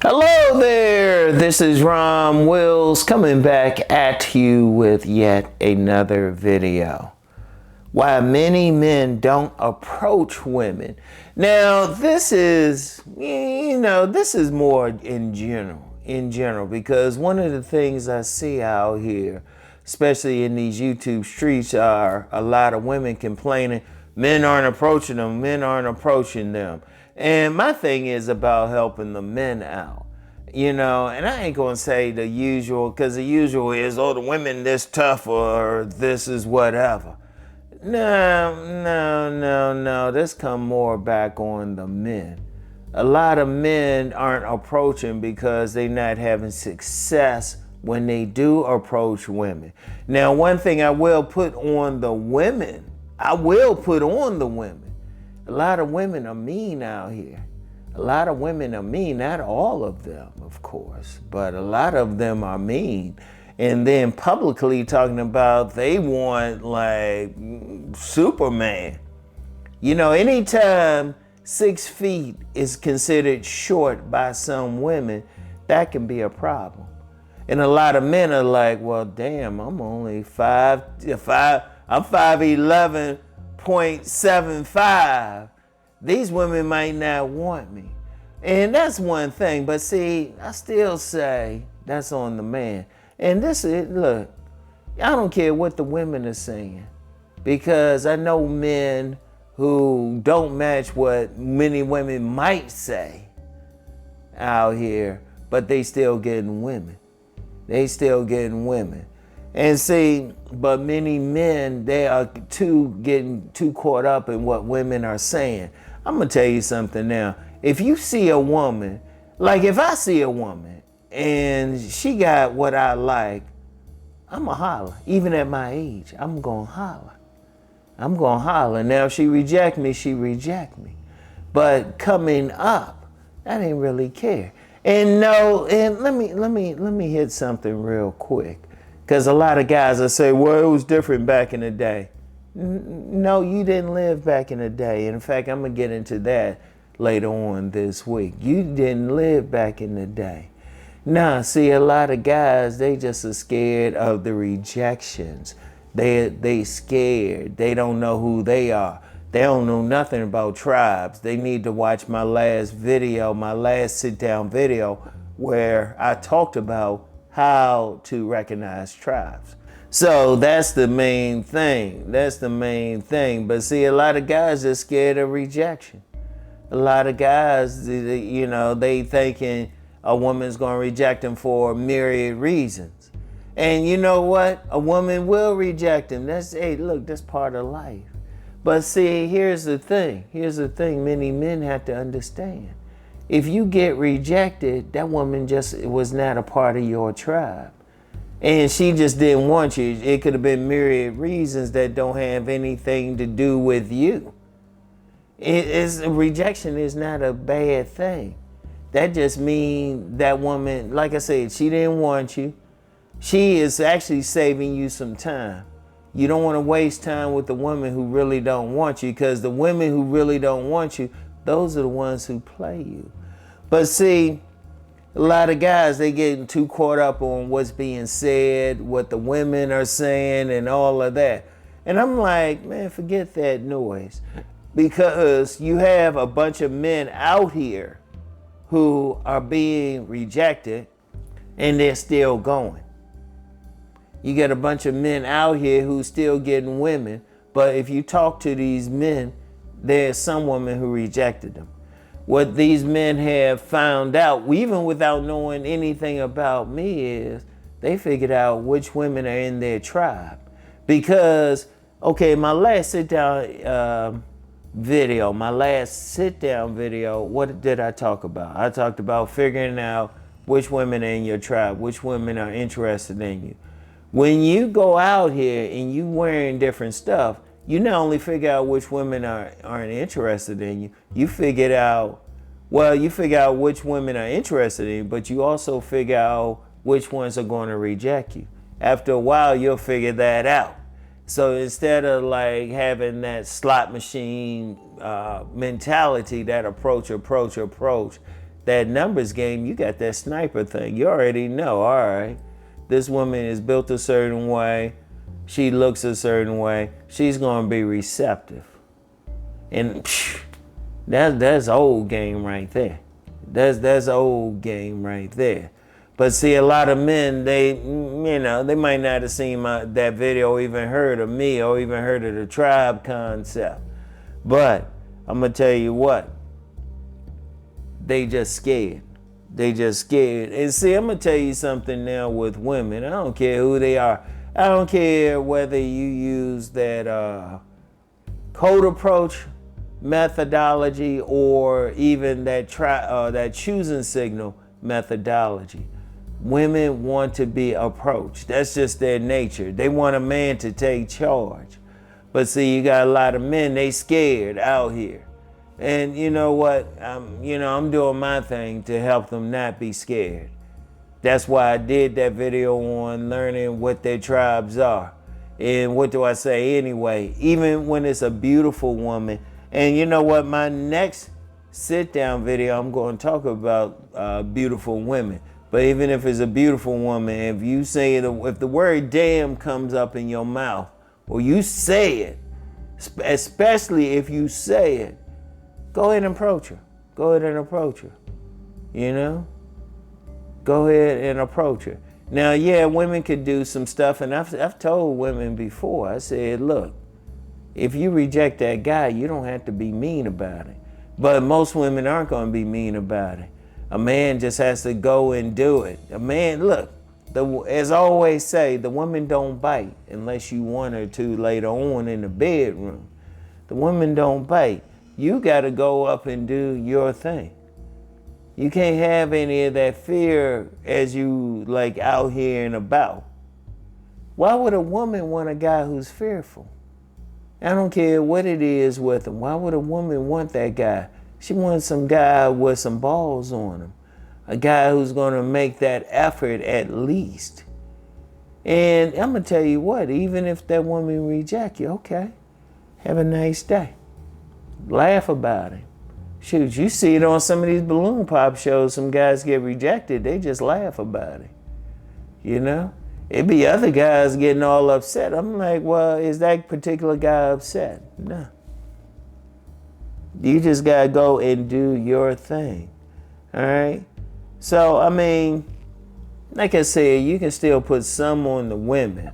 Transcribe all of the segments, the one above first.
Hello there, this is Rom Wills coming back at you with yet another video. Why many men don't approach women. Now this is, this is more in general, because one of the things I see out here, especially in these YouTube streets, are a lot of women complaining, men aren't approaching them. And my thing is about helping the men out, and I ain't gonna say the usual, because the usual is, oh, the women this tough or this is whatever. No. This come more back on the men. A lot of men aren't approaching because they're not having success when they do approach women. Now, one thing I will put on the women, a lot of women are mean out here. A lot of women are mean, not all of them, of course, but a lot of them are mean. And then publicly talking about they want like Superman. Anytime 6 feet is considered short by some women, that can be a problem. And a lot of men are like, well, damn, I'm only I'm 5'11.75. These women might not want me. And that's one thing. But see, I still say that's on the man. And this is, look, I don't care what the women are saying, because I know men who don't match what many women might say out here, but they still getting women. And see, but many men, they are getting too caught up in what women are saying. I'm gonna tell you something now. If you see a woman, like if I see a woman and she got what I like, I'm gonna holler. Even at my age, I'm gonna holler. Now if she reject me, she reject me. But coming up, I didn't really care. And let me hit something real quick. Because a lot of guys will say, well, it was different back in the day. No, you didn't live back in the day. In fact, I'm going to get into that later on this week. You didn't live back in the day. Nah, see, a lot of guys, they just are scared of the rejections. They scared. They don't know who they are. They don't know nothing about tribes. They need to watch my last sit-down video, where I talked about how to recognize tribes. So that's the main thing. But see, a lot of guys are scared of rejection. A lot of guys, they thinking a woman's gonna reject them for myriad reasons. And you know what? A woman will reject them. That's part of life. But see, here's the thing many men have to understand. If you get rejected, that woman just was not a part of your tribe. And she just didn't want you. It could have been myriad reasons that don't have anything to do with you. Rejection is not a bad thing. That just means that woman, like I said, she didn't want you. She is actually saving you some time. You don't want to waste time with the women who really don't want you, because the women who really don't want you, those are the ones who play you. But see, a lot of guys, they getting too caught up on what's being said, what the women are saying, and all of that. And I'm like, man, forget that noise. Because you have a bunch of men out here who are being rejected, and they're still going. You get a bunch of men out here who's still getting women, but if you talk to these men, there's some woman who rejected them. What these men have found out, even without knowing anything about me, is they figured out which women are in their tribe. Because, okay, my last sit-down video, what did I talk about? I talked about figuring out which women are in your tribe, which women are interested in you. When you go out here and you wearing different stuff, you not only figure out which women aren't interested in you, you figure out which women are interested in you, but you also figure out which ones are going to reject you. After a while, you'll figure that out. So instead of like having that slot machine mentality, that approach, that numbers game, you got that sniper thing. You already know, all right, this woman is built a certain way. She looks a certain way. She's going to be receptive. And that's old game right there. That's old game right there. But see, a lot of men, they might not have seen that video, or even heard of me, or even heard of the tribe concept. But I'm going to tell you what, they just scared. They just scared. And see, I'm going to tell you something now with women. I don't care who they are. I don't care whether you use that code approach methodology or even that choosing signal methodology. Women want to be approached. That's just their nature. They want a man to take charge. But see, you got a lot of men, they scared out here. And you know what? I'm doing my thing to help them not be scared. That's why I did that video on learning what their tribes are. And what do I say anyway? Even when it's a beautiful woman. And you know what? My next sit down video, I'm going to talk about beautiful women. But even if it's a beautiful woman, if you say it, if the word damn comes up in your mouth, or you say it, especially if you say it, go ahead and approach her. Go ahead and approach her. You know? Go ahead and approach her. Now, yeah, women could do some stuff, and I've told women before, I said, look, if you reject that guy, you don't have to be mean about it. But most women aren't going to be mean about it. A man just has to go and do it. A man, look, as I always say, the woman don't bite unless you want her to later on in the bedroom. The woman don't bite. You got to go up and do your thing. You can't have any of that fear as you like out here and about. Why would a woman want a guy who's fearful? I don't care what it is with him. Why would a woman want that guy? She wants some guy with some balls on him. A guy who's going to make that effort at least. And I'm going to tell you what, even if that woman rejects you, okay, have a nice day. Laugh about it. Shoot, you see it on some of these balloon pop shows, some guys get rejected, they just laugh about it. You know? It'd be other guys getting all upset. I'm like, well, is that particular guy upset? No. You just gotta go and do your thing. All right? So, I mean, like I said, you can still put some on the women,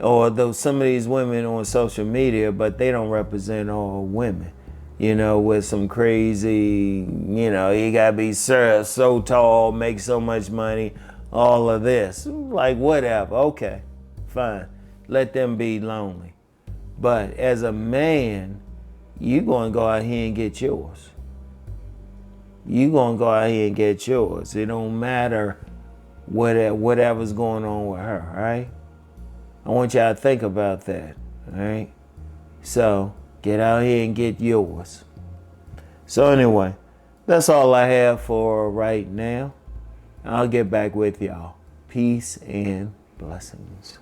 or some of these women on social media, but they don't represent all women. You know, with some crazy, you gotta be so tall, make so much money, all of this. Like, whatever, okay, fine. Let them be lonely. But as a man, you gonna go out here and get yours. You gonna go out here and get yours. It don't matter whatever's going on with her, all right? I want y'all to think about that, all right? So, get out here and get yours. So anyway, that's all I have for right now. I'll get back with y'all. Peace and blessings.